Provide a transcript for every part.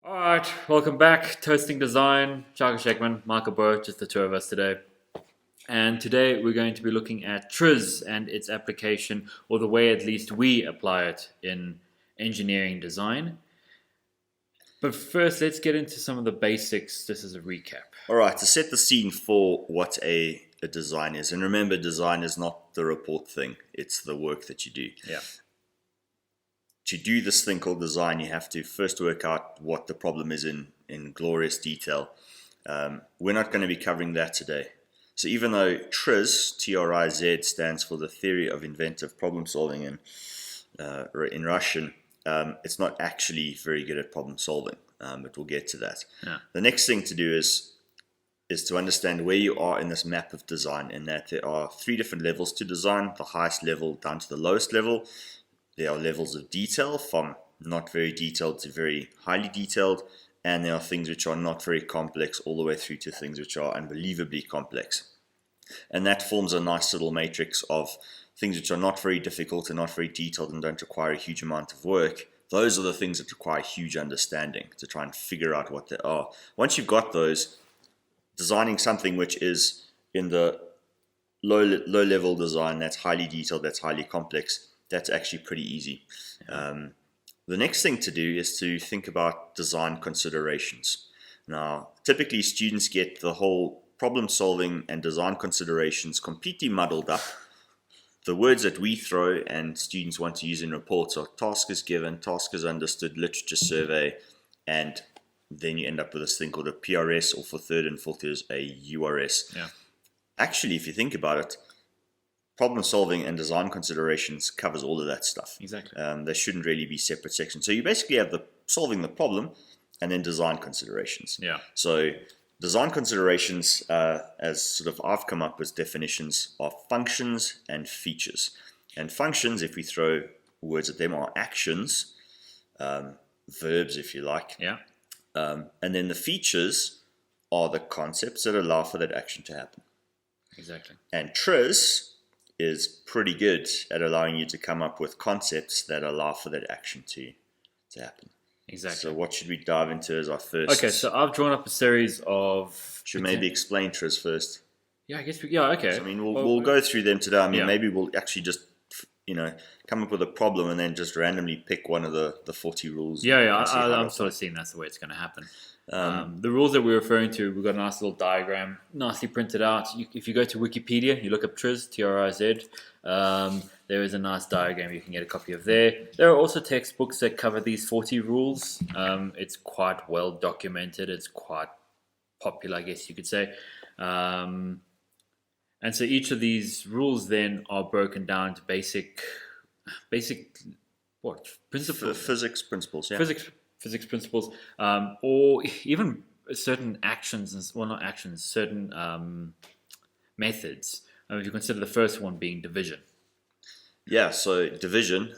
Alright, welcome back. Toasting Design, Schekman, Michael Boer, just the two of us today. And today we're going to be looking at TRIZ and its application, or the way at least we apply it in engineering design. But first, let's get into some of the basics. This is a recap. All right, to set the scene for what a design is. And remember, design is not the report thing. It's the work that you do. Yeah. To do this thing called design, you have to first work out what the problem is in glorious detail. We're not going to be covering that today. So even though TRIZ, T-R-I-Z, stands for the theory of inventive problem solving in Russian, it's not actually very good at problem solving, but we'll get to that. Yeah. The next thing to do is to understand where you are in this map of design, and that there are three different levels to design, the highest level down to the lowest level. There are levels of detail from not very detailed to very highly detailed, and there are things which are not very complex all the way through to things which are unbelievably complex. And that forms a nice little matrix of things which are not very difficult and not very detailed and don't require a huge amount of work. Those are the things that require huge understanding to try and figure out what they are. Once you've got those, designing something which is in the low level design that's highly detailed, that's highly complex, that's actually pretty easy. The next thing to do is to think about design considerations. Now, typically students get the whole problem solving and design considerations completely muddled up. The words that we throw and students want to use in reports are task is given, task is understood, literature survey, and then you end up with this thing called a PRS, or for third and fourth years, a URS. Yeah. Actually, if you think about it, problem solving and design considerations covers all of that stuff. Exactly. There shouldn't really be separate sections. So you basically have the solving the problem and then design considerations. Yeah. So design considerations, as sort of I've come up with definitions, are functions and features. And functions, if we throw words at them, are actions, verbs if you like. Yeah. And then the features are the concepts that allow for that action to happen. Exactly. And TRIZ is pretty good at allowing you to come up with concepts that allow for that action to happen. Exactly. So what should we dive into as our first? Okay, so I've drawn up a series of... Should maybe explain TRIZ first. Yeah, I guess okay. So, I mean, we'll go through them today. I mean, Yeah. maybe we'll actually just, come up with a problem and then just randomly pick one of the 40 rules. Yeah, and see how I'm that sort of seeing that's the way it's going to happen. The rules that we're referring to, we've got a nice little diagram, nicely printed out. If you go to Wikipedia, you look up TRIZ, T-R-I-Z, there is a nice diagram you can get a copy of there. There are also textbooks that cover these 40 rules. It's quite well documented. It's quite popular, I guess you could say. And so each of these rules then are broken down to basic what? Principles? Physics principles, yeah. Physics principles, or even certain actions, well, not actions, certain methods. If you consider the first one being division. Yeah, so division,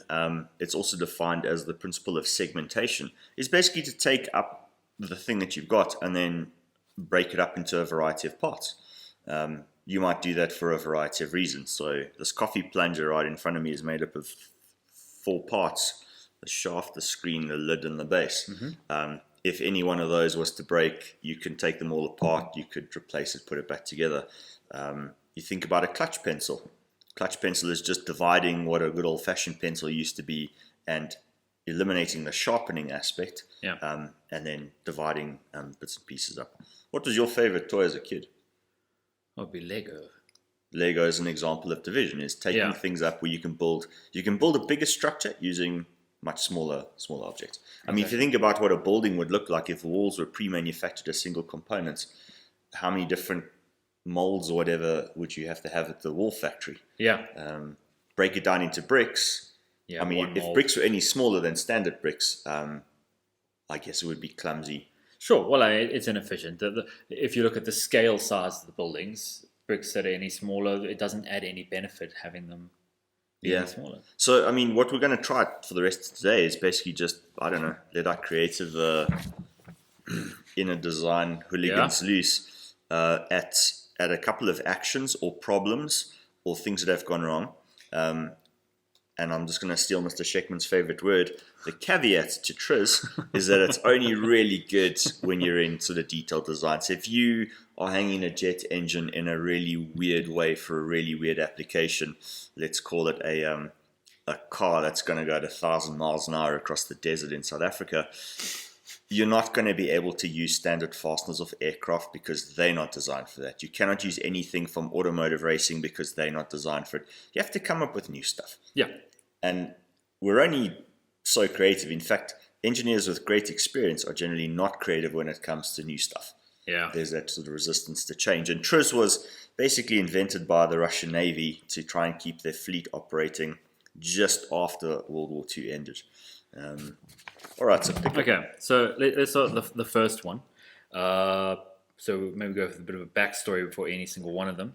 it's also defined as the principle of segmentation. It's basically to take up the thing that you've got and then break it up into a variety of parts. You might do that for a variety of reasons. So this coffee plunger right in front of me is made up of 4 parts: the shaft, the screen, the lid, and the base. Mm-hmm. If any one of those was to break, you can take them all apart, you could replace it, put it back together. You think about a clutch pencil. Clutch pencil is just dividing what a good old-fashioned pencil used to be and eliminating the sharpening aspect, Yeah. and then dividing bits and pieces up. What was your favorite toy as a kid? That would be Lego. Lego is an example of division, is taking things up where you can build a bigger structure using much smaller objects. I mean, if you think about what a building would look like if the walls were pre-manufactured as single components, how many different molds or whatever would you have to have at the wall factory? Yeah. Break it down into bricks. Yeah. I mean, if bricks were any smaller than standard bricks, I guess it would be clumsy. Sure. Well, it's inefficient. If you look at the scale size of the buildings, bricks that are any smaller, it doesn't add any benefit having them be smaller. So, I mean, what we're going to try for the rest of today is basically just, I don't know, let our creative inner design hooligans loose at a couple of actions or problems or things that have gone wrong. and I'm just going to steal Mr. Schekman's favorite word, the caveat to TRIZ is that it's only really good when you're in sort of detailed design. So if you are hanging a jet engine in a really weird way for a really weird application, let's call it a car that's going to go at 1,000 miles an hour across the desert in South Africa, you're not going to be able to use standard fasteners of aircraft because they're not designed for that. You cannot use anything from automotive racing because they're not designed for it. You have to come up with new stuff. Yeah. And we're only so creative. In fact, engineers with great experience are generally not creative when it comes to new stuff. Yeah. There's that sort of resistance to change. And TRIZ was basically invented by the Russian Navy to try and keep their fleet operating just after World War II ended. All right, so let's start the first one. So maybe go with a bit of a backstory before any single one of them.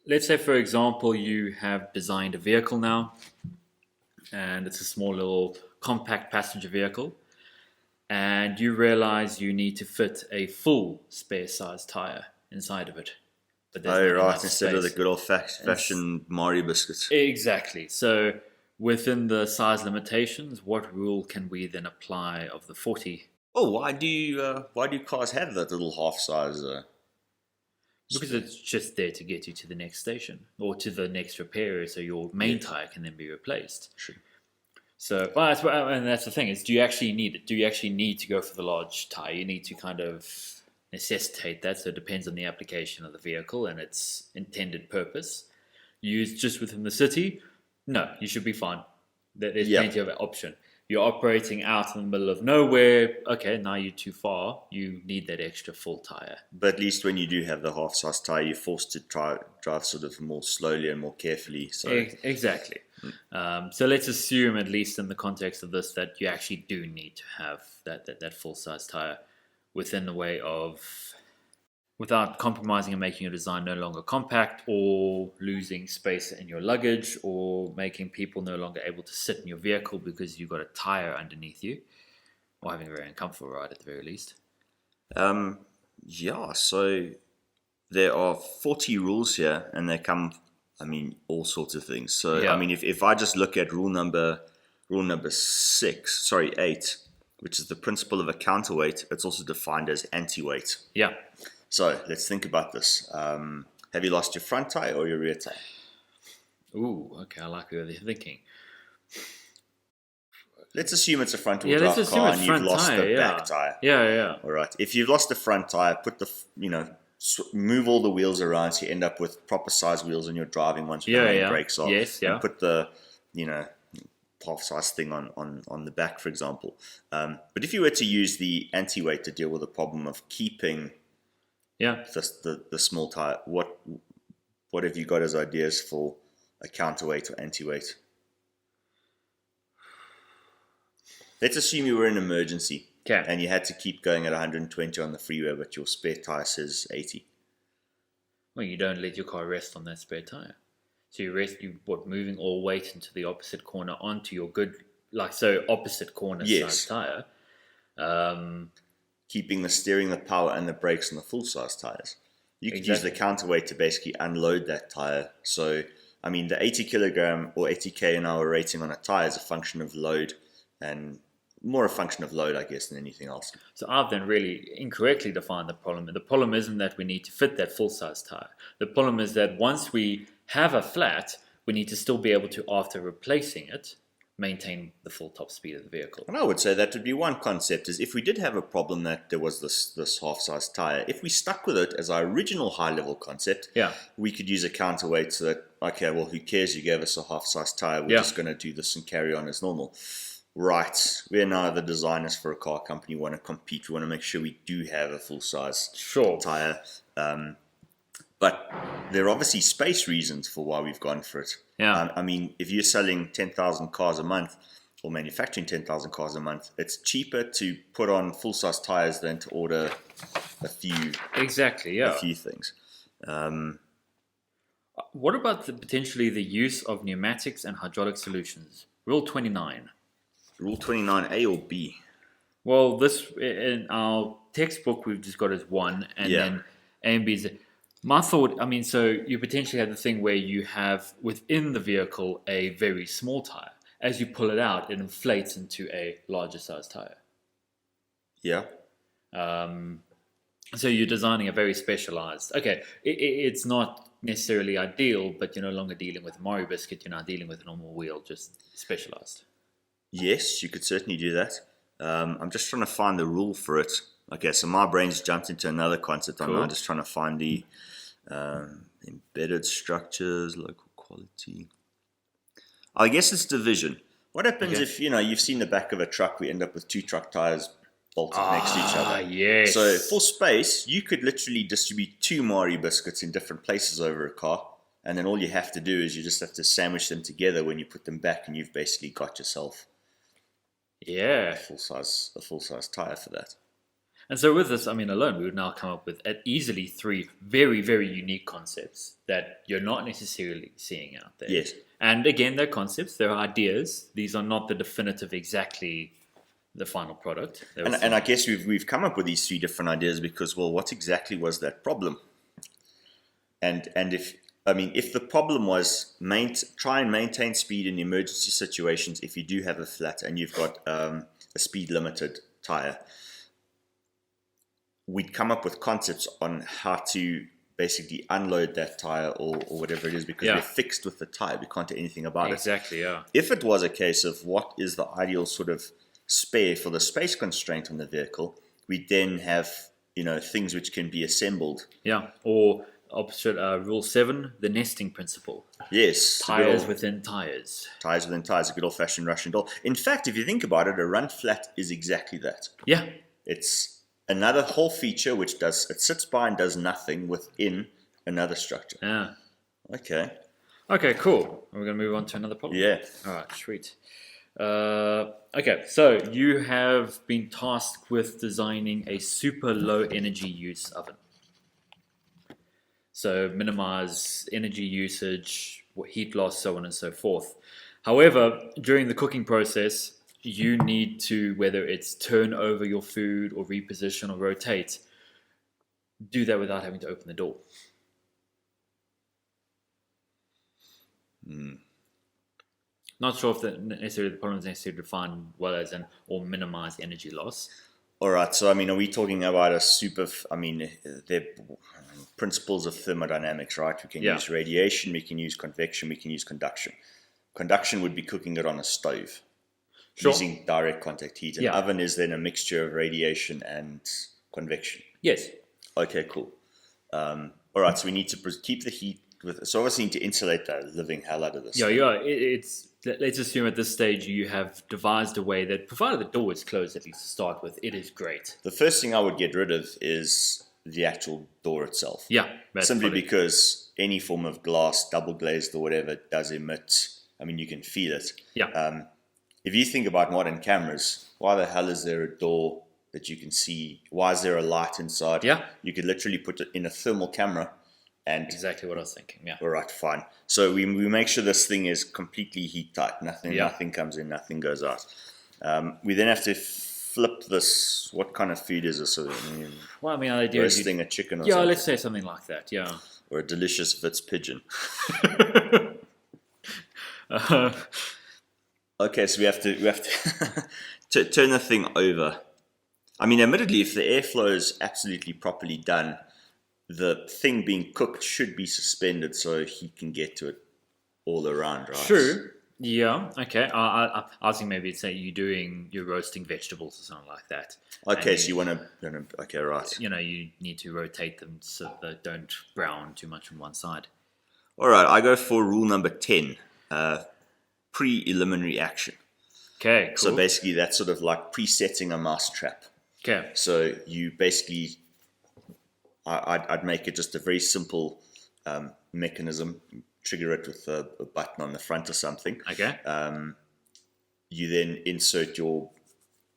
Let's say, for example, you have designed a vehicle now, and it's a small little compact passenger vehicle, and you realize you need to fit a full spare size tire inside of it. But instead of the good old-fashioned Mario biscuits. Exactly. So within the size limitations, what rule can we then apply of the 40? Oh, why do cars have that little half-size? Because it's just there to get you to the next station or to the next repair, so your main tire can then be replaced. Sure. So, and that's the thing is, do you actually need it? Do you actually need to go for the large tire? You need to kind of necessitate that. So it depends on the application of the vehicle and its intended purpose. Used just within the city, no, you should be fine. There's plenty of option. You're operating out in the middle of nowhere. Okay, now you're too far. You need that extra full tire. But at least when you do have the half-size tire, you're forced to drive sort of more slowly and more carefully. So exactly. So let's assume, at least in the context of this, that you actually do need to have that full-size tire within the way of, without compromising and making your design no longer compact or losing space in your luggage or making people no longer able to sit in your vehicle because you've got a tire underneath you, or having a very uncomfortable ride at the very least. So there are 40 rules here, and they come, all sorts of things. So, if I just look at rule number 8, which is the principle of a counterweight, it's also defined as anti-weight. Yeah. So let's think about this. Have you lost your front tire or your rear tire? Ooh, okay, I like where they're thinking. Let's assume it's a front-wheel drive car and you've lost the back tire. Yeah. All right. If you've lost the front tire, move all the wheels around so you end up with proper size wheels and you're driving once the main brakes off. Yes, yeah. And put the, half-size thing on the back, for example. But if you were to use the anti-weight to deal with the problem of keeping the small tire, what have you got as ideas for a counterweight or anti-weight? Let's assume you were in an emergency and you had to keep going at 120 on the freeway, but your spare tire says 80. Well, you don't let your car rest on that spare tire. So moving all weight into the opposite corner onto your opposite corner size tire. Keeping the steering, the power, and the brakes on the full-size tires. You could use the counterweight to basically unload that tire. So, the 80 kilogram or 80 k an hour rating on a tire is a function of load, and more a function of load, I guess, than anything else. So I've then really incorrectly defined the problem. The problem isn't that we need to fit that full-size tire. The problem is that once we have a flat, we need to still be able to, after replacing it, maintain the full top speed of the vehicle. And I would say that would be one concept, is if we did have a problem that there was this half-size tire, if we stuck with it as our original high-level concept, we could use a counterweight so that, okay, well, who cares, you gave us a half-size tire, we're just going to do this and carry on as normal. Right, we're now the designers for a car company, we want to compete, we want to make sure we do have a full-size tire. But there are obviously space reasons for why we've gone for it. Yeah. If you're selling 10,000 cars a month or manufacturing 10,000 cars a month, it's cheaper to put on full-size tires than to order a few things. What about potentially the use of pneumatics and hydraulic solutions? Rule 29. Rule 29, A or B? Well, this in our textbook we've just got as 1, and then A and B is. My thought, I mean, so you potentially have the thing where you have within the vehicle a very small tire. As you pull it out, it inflates into a larger size tire. Yeah. Um, so you're designing a very specialized. Okay, it's not necessarily ideal, but you're no longer dealing with a Mario biscuit. You're now dealing with a normal wheel, just specialized. Yes, you could certainly do that. I'm just trying to find the rule for it. Okay, so my brain's jumped into another concept. I'm now Cool. just trying to find the embedded structures, local quality. I guess it's division. What happens Okay. if, you've seen the back of a truck, we end up with two truck tires bolted next to each other? Yes. So for space, you could literally distribute two Mari biscuits in different places over a car, and then all you have to do is you just have to sandwich them together when you put them back, and you've basically got yourself Yeah. a full-size tire for that. And so with this, I mean, alone, we would now come up with easily three very, very unique concepts that you're not necessarily seeing out there. Yes. And again, they're concepts, they're ideas. These are not the definitive, exactly the final product. And I guess we've come up with these three different ideas because, well, what exactly was that problem? And if the problem was try and maintain speed in emergency situations if you do have a flat and you've got a speed limited tire, we'd come up with concepts on how to basically unload that tire or whatever it is, because we're fixed with the tire. We can't do anything about Exactly, it. yeah. If it was a case of what is the ideal sort of spare for the space constraint on the vehicle, we then have things which can be assembled. Yeah, or opposite Rule 7, the nesting principle. Yes. Tires within tires. Tires within tires, a good old-fashioned Russian doll. In fact, if you think about it, a run flat is exactly that. Yeah. It's another whole feature which it sits by and does nothing within another structure. Yeah. Okay. Okay, cool. We're going to move on to another problem. Yeah. All right, sweet. Okay, so you have been tasked with designing a super low energy use oven. So minimize energy usage, heat loss, so on and so forth. However, during the cooking process, you need to, whether it's turn over your food or reposition or rotate, do that without having to open the door. Not sure if the problem is necessarily defined well as or minimize energy loss. All right. So, are we talking about they're principles of thermodynamics, right? We can use radiation, we can use convection, we can use conduction. Conduction would be cooking it on a stove. Sure. Using direct contact heat. An oven is then a mixture of radiation and convection. Yes. Okay, cool. All right, so we need to keep the heat so obviously need to insulate the living hell out of this. Let's assume at this stage you have devised a way that, provided the door is closed at least to start with, it is great. The first thing I would get rid of is the actual door itself. Yeah. Simply because any form of glass, double glazed or whatever, does emit, you can feel it. Yeah. If you think about modern cameras, why the hell is there a door that you can see? Why is there a light inside? Yeah. You could literally put it in a thermal camera. And exactly what I was thinking, yeah. All right, fine. So we make sure this thing is completely heat tight. Nothing comes in, nothing goes out. We then have to flip this. What kind of food is this? Well, the idea is roasting a chicken or something. Yeah, let's say something like that, yeah. Or a delicious Wits pigeon. Okay, so we have to turn the thing over. Admittedly, if the airflow is absolutely properly done, the thing being cooked should be suspended so he can get to it all around, right? True. Yeah. Okay. I think maybe it's you're roasting vegetables or something like that. Okay, so you want to. Okay, right. You need to rotate them so they don't brown too much on one side. All right. I go for rule number 10. Preliminary action. Okay, cool. So basically that's sort of like presetting a mousetrap. Okay. So you basically, I'd make it just a very simple mechanism, trigger it with a button on the front or something. Okay. You then insert your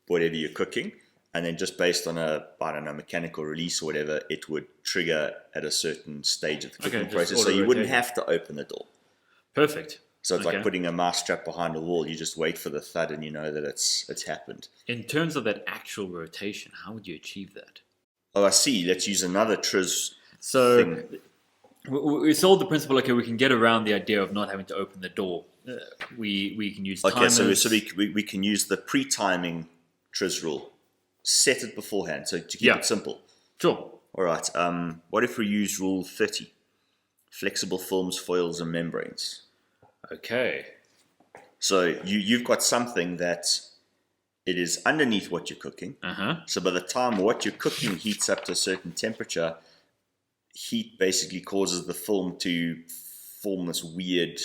whatever you're cooking, and then just based on a, mechanical release or whatever, it would trigger at a certain stage of the cooking process. So you wouldn't have to open the door. Perfect. So it's like putting a mousetrap behind a wall. You just wait for the thud and you know that it's happened. In terms of that actual rotation, how would you achieve that? Oh, I see. Let's use another TRIZ thing. we sold the principle. Okay, we can get around the idea of not having to open the door. We can use timers. Okay, so we can use the pre-timing TRIZ rule. Set it beforehand, so to keep it simple. Sure. All right. What if we use Rule 30? Flexible films, foils, and membranes. Okay. So you've got something that it is underneath what you're cooking. So by the time what you're cooking heats up to a certain temperature, heat basically causes the film to form this weird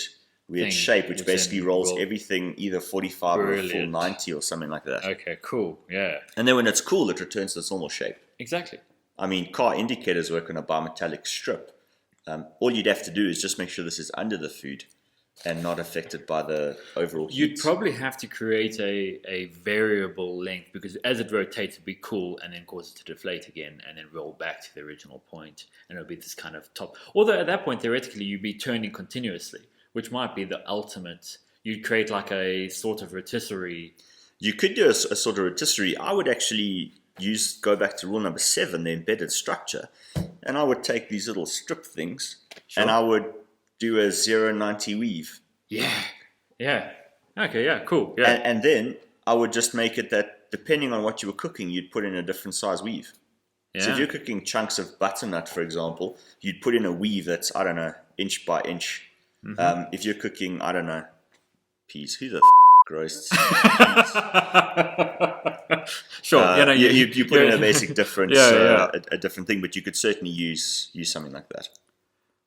shape, which basically rolls everything either 45 or a full 90 or something like that. Okay, cool. Yeah. And then when it's cool, it returns to its normal shape. Exactly. I mean, car indicators work on a bimetallic strip. All you'd have to do is just make sure this is under the food and not affected by the overall heat. You'd probably have to create a variable length, because as it rotates, it'd be cool and then cause it to deflate again and then roll back to the original point. And it'll be this kind of top. Although at that point, theoretically, you'd be turning continuously, which might be the ultimate. You'd create like a sort of rotisserie. You could do a sort of rotisserie. I would actually go back to rule number 7, the embedded structure, and I would take these little strip things and I would do a 0-90 weave. Yeah. Okay, yeah, cool. Yeah. And then I would just make it that depending on what you were cooking, you'd put in a different size weave. Yeah. So if you're cooking chunks of butternut, for example, you'd put in a weave that's, I don't know, inch by inch. If you're cooking, I don't know, peas. Who the roasts peas? Sure. You put in a basic difference, a different thing, but you could certainly use something like that.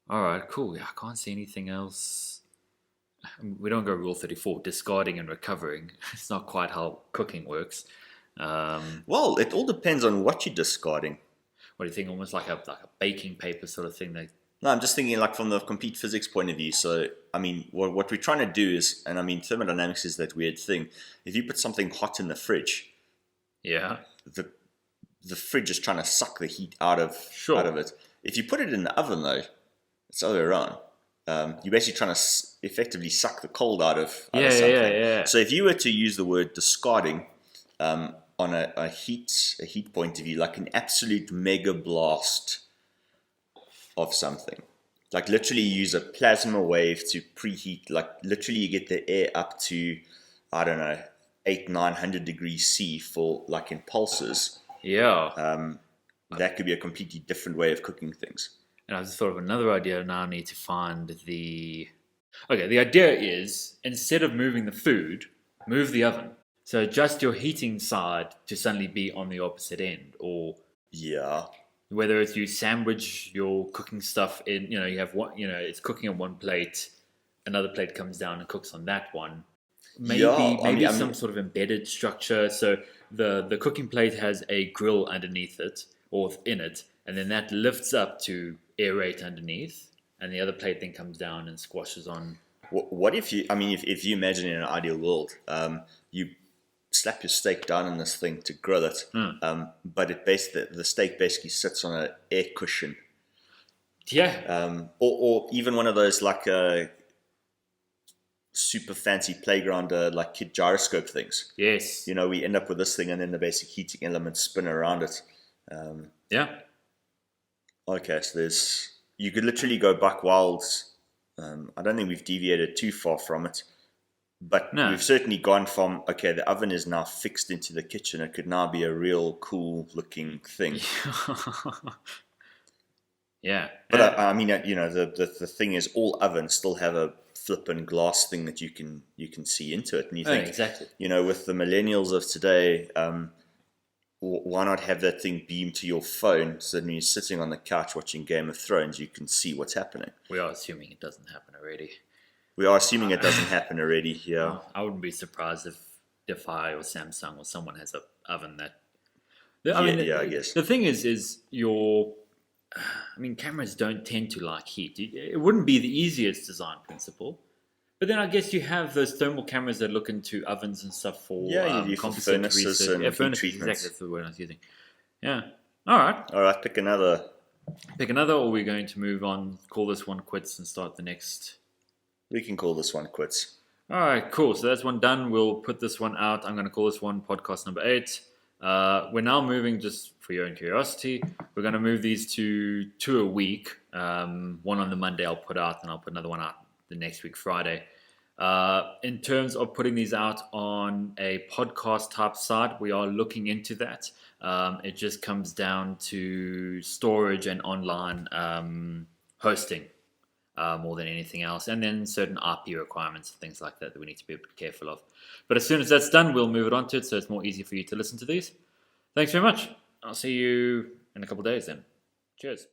All right, cool. Yeah, I can't see anything else. We don't go rule 34, discarding and recovering. It's not quite how cooking works. Well, it all depends on what you're discarding. What do you think? Almost like a baking paper sort of thing. No, I'm just thinking like from the complete physics point of view. So, I mean, what we're trying to do is, and I mean, thermodynamics is that weird thing. If you put something hot in the fridge, the fridge is trying to suck the heat out of it. If you put it in the oven, though, it's the other way around. You're basically trying to effectively suck the cold out of something. Yeah. So if you were to use the word discarding on a heat point of view, like an absolute mega blast of something, like literally use a plasma wave to preheat, like literally you get the air up to, I don't know, 800-900 degrees C for like in pulses. That could be a completely different way of cooking things. And I just thought of another idea. Now I need to find the idea is, instead of moving the food, move the oven. So adjust your heating side to suddenly be on the opposite end, or whether it's you sandwich your cooking stuff in, you have one, it's cooking on one plate, another plate comes down and cooks on that one. Maybe some sort of embedded structure. So the cooking plate has a grill underneath it or in it, and then that lifts up to aerate underneath, and the other plate then comes down and squashes on. What if you? I mean, if you imagine in an ideal world, you slap your steak down in this thing to grill it, but the steak basically sits on an air cushion. Or even one of those like super fancy playground like kid gyroscope things. Yes. We end up with this thing, and then the basic heating elements spin around it. Okay, so you could literally go buck wild. I don't think we've deviated too far from it, but we've certainly gone from, okay, the oven is now fixed into the kitchen. It could now be a real cool looking thing. But I mean, the thing is, all ovens still have a flippin' glass thing that you can see into it, and you think, exactly. With the millennials of today, why not have that thing beam to your phone, so when you're sitting on the couch watching Game of Thrones, you can see what's happening? We are assuming it doesn't happen already. Yeah. I wouldn't be surprised if I or Samsung or someone has an oven that... I guess. The thing is cameras don't tend to like heat. It wouldn't be the easiest design principle. But then I guess you have those thermal cameras that look into ovens and stuff for composite furnaces and heat treatments. Exactly, that's the word I was using. Yeah. All right. Pick another. Or we're going to move on, call this one quits and start the next. We can call this one quits. All right, cool. So that's one done. We'll put this one out. I'm going to call this one podcast number 8. We're now moving, just for your own curiosity, we're going to move these to 2 a week. One on the Monday I'll put out, and I'll put another one out the next week, Friday. In terms of putting these out on a podcast type site, we are looking into that. It just comes down to storage and online hosting more than anything else, and then certain IP requirements and things like that we need to be a bit careful of. But as soon as that's done, we'll move it on to it so it's more easy for you to listen to these. Thanks very much. I'll see you in a couple of days then. Cheers.